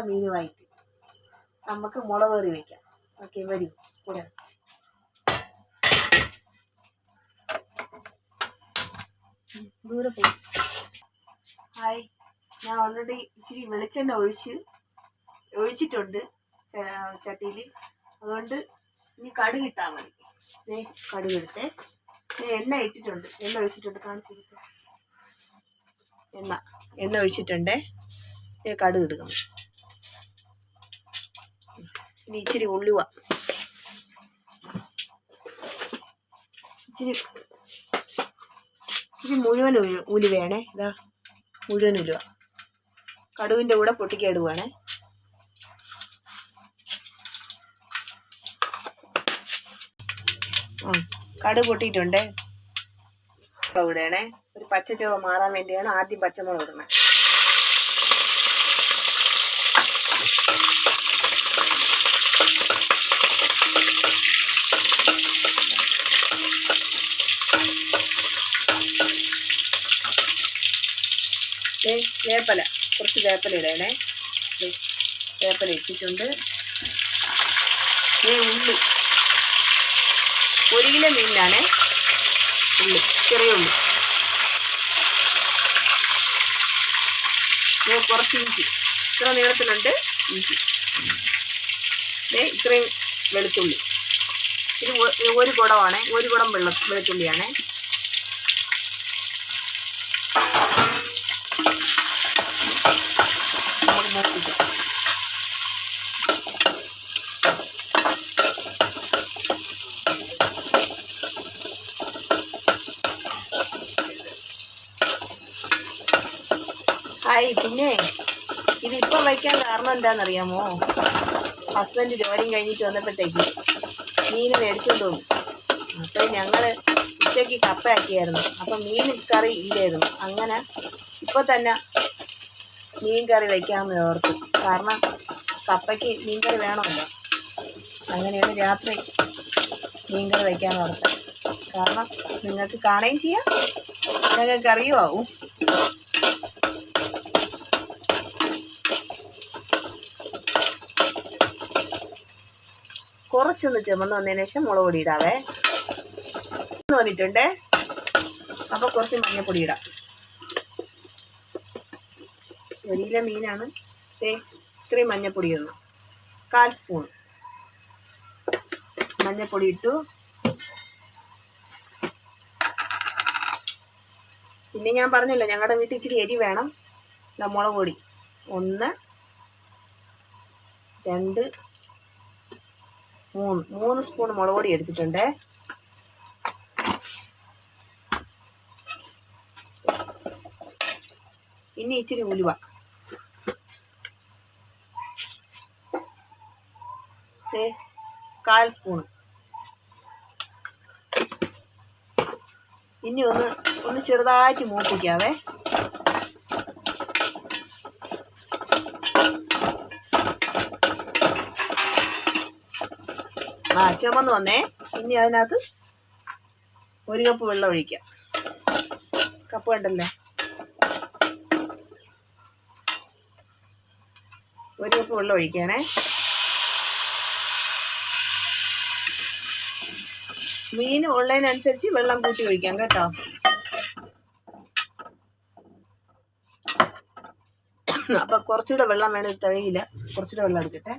മീനുമായിട്ട് നമുക്ക് മുളക് കറി വെക്കാം. ഓക്കെ, വരൂ കൂടെ. ദൂരെ പോയി. ഹായ്, ഞാൻ ഓൾറെഡി ഇച്ചിരി വെളിച്ചെണ്ണ ഒഴിച്ചിട്ടുണ്ട് ചട്ടിയിൽ. അതുകൊണ്ട് ഇനി കടുക് ഇട്ടാൽ മതി. കടുക് എടുത്തേ. എണ്ണ ഇട്ടിട്ടുണ്ട്, എണ്ണ ഒഴിച്ചിട്ടുണ്ട്. കാണിച്ചിട്ട് എണ്ണ ഒഴിച്ചിട്ടുണ്ട്. കടുക് എടുക്കണം. ഇനി ഇച്ചിരി ഉള്ളുവ, ഇച്ചിരി മുഴുവൻ ഉലുവയാണേ. ഇതാ മുഴുവൻ ഉലുവ കടുവിൻ്റെ കൂടെ പൊട്ടിക്കിടുവാണേ. കടുക് പൊട്ടിയിട്ടുണ്ടേ. ഇവിടെയാണേ. ഒരു പച്ചച്ചവ മാറാൻ വേണ്ടിയാണ് ആദ്യം പച്ചമുളക് ഇടുന്നത്. വേപ്പല, കുറച്ച് വേപ്പല ഇടണേ. വേപ്പല ഇട്ടിട്ടുണ്ട്. ഉള്ളി, 1 കിലോ മീനിനാണ് ഉള്ളി, ചെറിയ ഉള്ളി. കുറച്ച് ഇഞ്ചി, ഇത്ര നീളത്തിലുണ്ട് ഇഞ്ചി. ഇത്രയും വെളുത്തുള്ളി. ഇത് 1 കുടമാണ്, 1 കുടം വെളുത്തുള്ളിയാണ്. നമുക്ക് മൂപ്പിക്കാം. ഹായ്, പിന്നെ ഇതിപ്പോൾ വയ്ക്കാൻ കാരണം എന്താണെന്നറിയാമോ? ഹസ്ബൻഡ് ജോലിയും കഴിഞ്ഞിട്ട് വന്നപ്പോഴത്തേക്ക് മീൻ മേടിച്ചുകൊണ്ട് വന്നു. അപ്പോൾ ഞങ്ങൾ ഉച്ചയ്ക്ക് കപ്പയാക്കിയായിരുന്നു. അപ്പം മീൻ കറി ഇല്ലായിരുന്നു. അങ്ങനെ ഇപ്പോൾ തന്നെ മീൻ കറി വയ്ക്കാമെന്ന് ഓർത്തു. കാരണം കപ്പയ്ക്ക് മീൻ കറി വേണമല്ലോ. അങ്ങനെയാണ് രാത്രി മീൻ കറി വയ്ക്കാമെന്ന് ഓർത്തത്. കാരണം നിങ്ങൾക്ക് കാണുകയും ചെയ്യാം, ഞങ്ങൾക്ക് അറിയും ആവും. കുറച്ചൊന്ന് ചുമന്ന് വന്നതിന് ശേഷം മുളക് പൊടി ഇടാവേ. വന്നിട്ടുണ്ട്. അപ്പോൾ കുറച്ച് മഞ്ഞൾപ്പൊടി ഇടാം. 1 കിലോ മീനാണ്. ഇത്രയും മഞ്ഞൾപ്പൊടി ഇടണം. 1/4 സ്പൂൺ മഞ്ഞൾപ്പൊടി ഇട്ടു. പിന്നെ ഞാൻ പറഞ്ഞല്ലോ, ഞങ്ങളുടെ വീട്ടിൽ ഇച്ചിരി എരി വേണം. മുളക് പൊടി 1 2 3 സ്പൂൺ മുളക് പൊടി എടുത്തിട്ടുണ്ട്. ഇനി ഇച്ചിരി ഉലുവ, ദേ 1/4 സ്പൂൺ. ഇനി ഒന്ന് ചെറുതായിട്ട് മൂപ്പിക്കാവേ. ചുമന്ന് വന്നേ. ഇനി അതിനകത്ത് 1 കപ്പ് വെള്ളം ഒഴിക്കാം. കപ്പ് കണ്ടല്ലേ, 1 കപ്പ് വെള്ളം ഒഴിക്കണേ. മീൻ ഉള്ളതിനനുസരിച്ച് വെള്ളം കൂട്ടി ഒഴിക്കാം കേട്ടോ. അപ്പം കുറച്ചുകൂടെ വെള്ളം വേണം, തികയില്ല. കുറച്ചുകൂടെ വെള്ളം എടുക്കട്ടെ.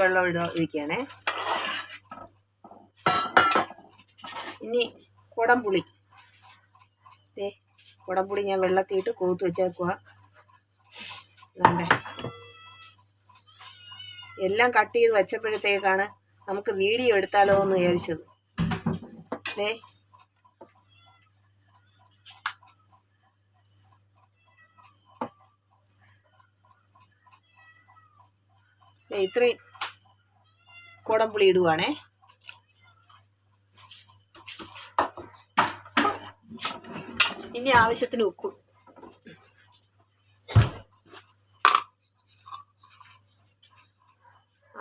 വെള്ളം ഒഴിക്കണേ. ഇനി കുടംപുളി, കുടംപുളി ഞാൻ വെള്ളത്തിയിട്ട് കോത്ത് വെച്ചേക്കുക. എല്ലാം കട്ട് ചെയ്ത് വെച്ചപ്പോഴത്തേക്കാണ് നമുക്ക് വീഡിയോ എടുത്താലോ എന്ന് വിചാരിച്ചത്. ഇത്രയും കുടംപുളി ഇടുവാണേ. ഇനി ആവശ്യത്തിന് ഉപ്പ്.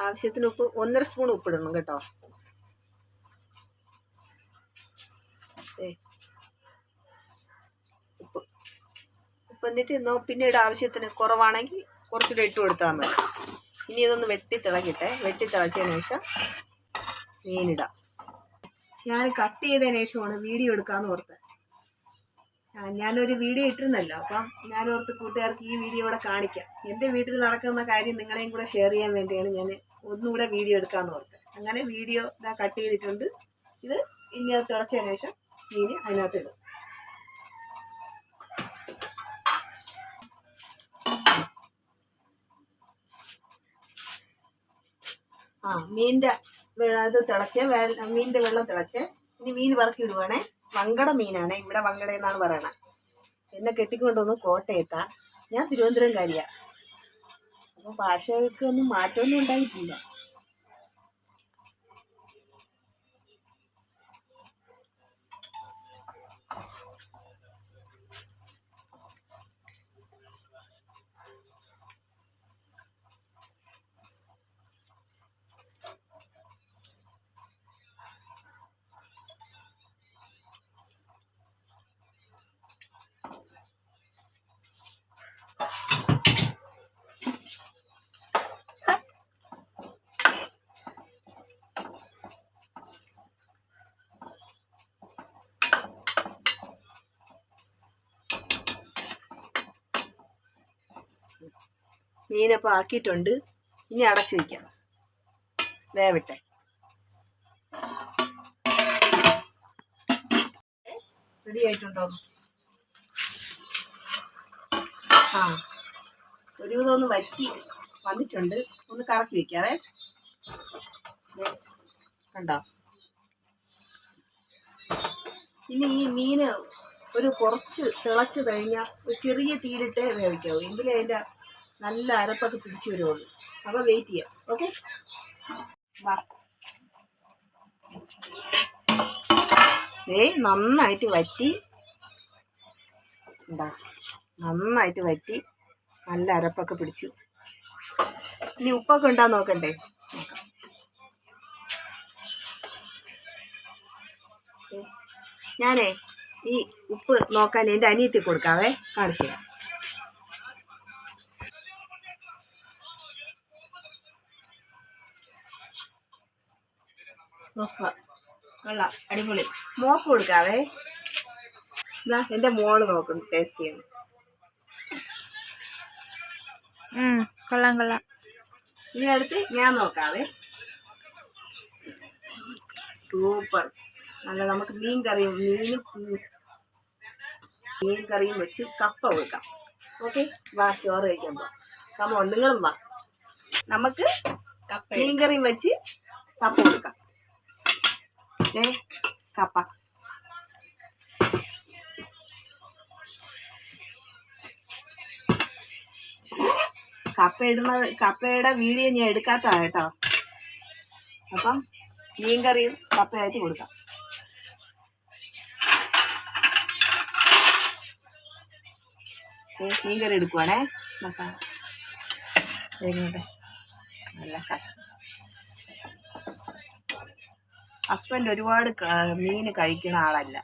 ആവശ്യത്തിന് ഉപ്പ് 1.5 സ്പൂൺ ഉപ്പിടണം കേട്ടോ. ഉപ്പ് അപ്പോൾ എന്നിട്ട് പിന്നീട് ആവശ്യത്തിന് കുറവാണെങ്കിൽ കുറച്ചുകൂടെ ഇട്ട് കൊടുത്താൽ മതി. ഇനി ഇതൊന്ന് വെട്ടിത്തിളക്കട്ടെ. വെട്ടിത്തിളച്ചതിന് ശേഷം മീനിടാം. ഞാൻ കട്ട് ചെയ്തതിന് ശേഷമാണ് വീഡിയോ എടുക്കാമെന്ന് ഓർത്ത്. ഞാനൊരു വീഡിയോ ഇട്ടിരുന്നല്ലോ, അപ്പം ഞാനോർത്ത് കൂട്ടുകാർക്ക് ഈ വീഡിയോ ഇവിടെ കാണിക്കാം. എൻ്റെ വീട്ടിൽ നടക്കുന്ന കാര്യം നിങ്ങളെയും കൂടെ ഷെയർ ചെയ്യാൻ വേണ്ടിയാണ് ഞാൻ ഒന്നുകൂടെ വീഡിയോ എടുക്കാമെന്ന് ഓർത്ത്. അങ്ങനെ വീഡിയോ ഇതാ കട്ട് ചെയ്തിട്ടുണ്ട്. ഇത് ഇനി അത് തിളച്ചതിന് ശേഷം മീൻ അതിനകത്ത് ഇടും. മീനിൻ്റെ ഇത് തിളച്ച് മീനിൻ്റെ വെള്ളം തിളച്ച് ഇനി മീൻ വറക്കി ഇടുവാണേ. വങ്കട മീനാണ്, ഇവിടെ വങ്കട എന്നാണ് പറയണത്. എന്നെ കെട്ടിക്കൊണ്ടുവന്ന് കോട്ടയത്താ, ഞാൻ തിരുവനന്തപുരംകാരിയാ. അപ്പോൾ ഭാഷയ്ക്കൊന്നും മാറ്റമൊന്നും ഉണ്ടായിട്ടില്ല. മീനപ്പോൾ ആക്കിയിട്ടുണ്ട്. ഇനി അടച്ചു വയ്ക്കാം, വേവട്ടെ. റെഡി ആയിട്ടുണ്ടോ? ഒരു വിധമൊന്ന് വറ്റി വന്നിട്ടുണ്ട്. ഒന്ന് കറക്കി വയ്ക്കാവേ. കണ്ടോ? ഇനി ഈ മീന് ഒരു കുറച്ച് തിളച്ച് കഴിഞ്ഞാൽ ഒരു ചെറിയ തീയിലിട്ടേ വേവിക്കാവൂ, എങ്കിലേ അതിൻ്റെ നല്ല അരപ്പൊക്കെ പിടിച്ചു വരുള്ളൂ. അപ്പോൾ വെയിറ്റ് ചെയ്യാം. ഓക്കെ, നന്നായിട്ട് വറ്റി. എന്താ, നന്നായിട്ട് വറ്റി നല്ല അരപ്പൊക്കെ പിടിച്ചു. ഇനി ഉപ്പൊക്കെ ഉണ്ടാന്ന് നോക്കണ്ടേ? ഞാനേ ഈ ഉപ്പ് നോക്കാൻ എൻ്റെ അനിയത്തി കൊടുക്കാവേ, കാണിച്ചു തരാം. കൊള്ളാം, അടിപൊളി. മോക്ക് കൊടുക്കാവേ. എന്നാ എൻ്റെ മോള് നോക്കുന്നു, ടേസ്റ്റ് ചെയ്യണം. കൊള്ളാം കൊള്ളാം. ഇനി അടുത്ത് ഞാൻ നോക്കാവേ. സൂപ്പർ. നല്ല നമുക്ക് മീൻ കറിയും വെച്ച് കപ്പ കൊടുക്കാം. ഓക്കെ, വാ ചോറ് കഴിക്കാൻ പോ. കമോൺ, നിങ്ങളും വാ. നമുക്ക് മീൻ കറിയും വെച്ച് കപ്പ കൊടുക്കാം. കപ്പ കപ്പയുടെ വീഡിയോ ഞാൻ എടുക്കാത്ത കേട്ടോ. അപ്പം മീൻകറിയും കപ്പയായിട്ട് കൊടുക്കാം. മീൻകറി എടുക്കുവാണേ. നല്ല കഷ്ടം. ഹസ്ബൻഡ് ഒരുപാട് മീൻ കഴിക്കുന്ന ആളല്ല,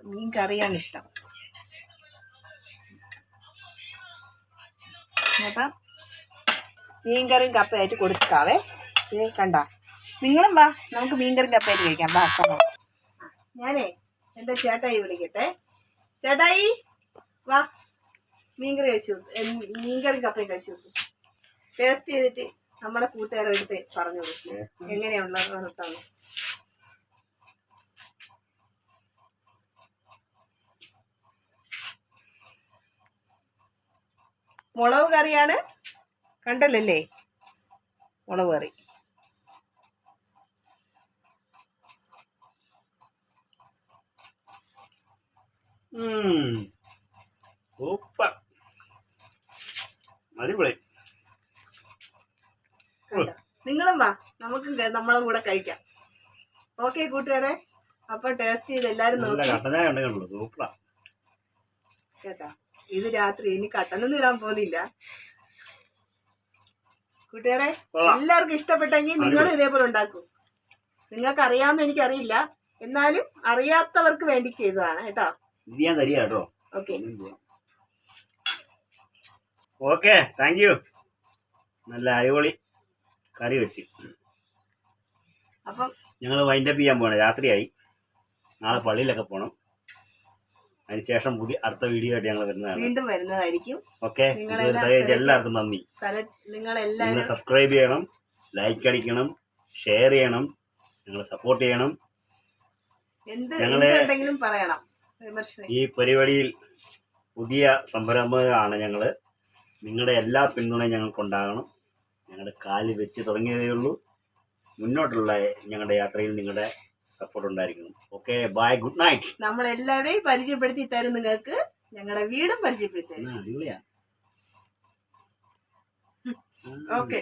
മീൻ കറിയാണ് ഇഷ്ടം. അപ്പം മീൻകറിയും കപ്പയായിട്ട് കൊടുക്കാവേ. കണ്ട, നിങ്ങളും വാ, നമുക്ക് മീൻകറിയും കപ്പയായിട്ട് കഴിക്കാം. വാ, ഞാനേ എൻ്റെ ചേട്ടായി വിളിക്കട്ടെ. ചേട്ടായി വാ, മീൻകറി കഴിച്ചു, മീൻകറിയും കപ്പയും കഴിച്ചു. ടേസ്റ്റ് ചെയ്തിട്ട് നമ്മുടെ കൂട്ടുകാരെടുത്ത് പറഞ്ഞു കൊടുക്കും എങ്ങനെയുള്ളതാണ്. മുളക് കറിയാണ്, കണ്ടല്ലേ? മുളക് കറി. സൂപ്പർ, അടിപൊളി. നിങ്ങളും വാ, നമുക്ക് നമ്മളും കൂടെ കഴിക്കാം. ഓക്കെ കൂട്ടുകാരെ, അപ്പൊ ടേസ്റ്റ് ചെയ്ത് എല്ലാരും സൂപ്പറാ കേട്ടാ. ഇത് രാത്രി ഇനി കട്ടനൊന്നും ഇടാൻ പോകുന്നില്ല കൂട്ടുകാരെ. എല്ലാവർക്കും ഇഷ്ടപ്പെട്ടെങ്കിൽ നിങ്ങളും ഇതേപോലെ ഉണ്ടാക്കും. നിങ്ങൾക്ക് അറിയാമെന്ന് എനിക്കറിയില്ല, എന്നാലും അറിയാത്തവർക്ക് വേണ്ടി ചെയ്തതാണ് കേട്ടോ. ഇത് ഞാൻ തരിക കേട്ടോ. ഓക്കെ. Okay, thank you. നല്ല അടിപൊളി കറി വെച്ച്. അപ്പം ഞങ്ങൾ വൈൻഡപ്പ് ചെയ്യാൻ പോകണം. രാത്രിയായി. നാളെ പള്ളിയിലൊക്കെ പോകണം. അതിനുശേഷം അടുത്ത വീഡിയോ ആയിട്ട് ഞങ്ങൾ വരുന്നതാണ്. വീണ്ടും വരുന്നതായിരിക്കും. ഓക്കെ, എല്ലാവർക്കും നന്ദി. നിങ്ങൾ സബ്സ്ക്രൈബ് ചെയ്യണം, ലൈക്ക് അടിക്കണം, ഷെയർ ചെയ്യണം, ഞങ്ങൾ സപ്പോർട്ട് ചെയ്യണം. എന്തെങ്കിലും പറയണം. ഈ പരിപാടിയിൽ പുതിയ സംരംഭകരാണ് ഞങ്ങൾ. നിങ്ങളുടെ എല്ലാ പിന്തുണയും ഞങ്ങൾക്കുണ്ടാകണം. ഞങ്ങളുടെ കാല് വെച്ച് തുടങ്ങിയതേ ഉള്ളൂ. മുന്നോട്ടുള്ള ഞങ്ങളുടെ യാത്രയിൽ നിങ്ങളുടെ സപ്പോർട്ട് ഉണ്ടായിരിക്കണം. Okay, bye, good night. നമ്മളെല്ലാവരെയും പരിചയപ്പെടുത്തി തരും നിങ്ങൾക്ക്. ഞങ്ങളുടെ വീടും പരിചയപ്പെടുത്തി തരും. അടിപൊളിയാ. ഓക്കെ.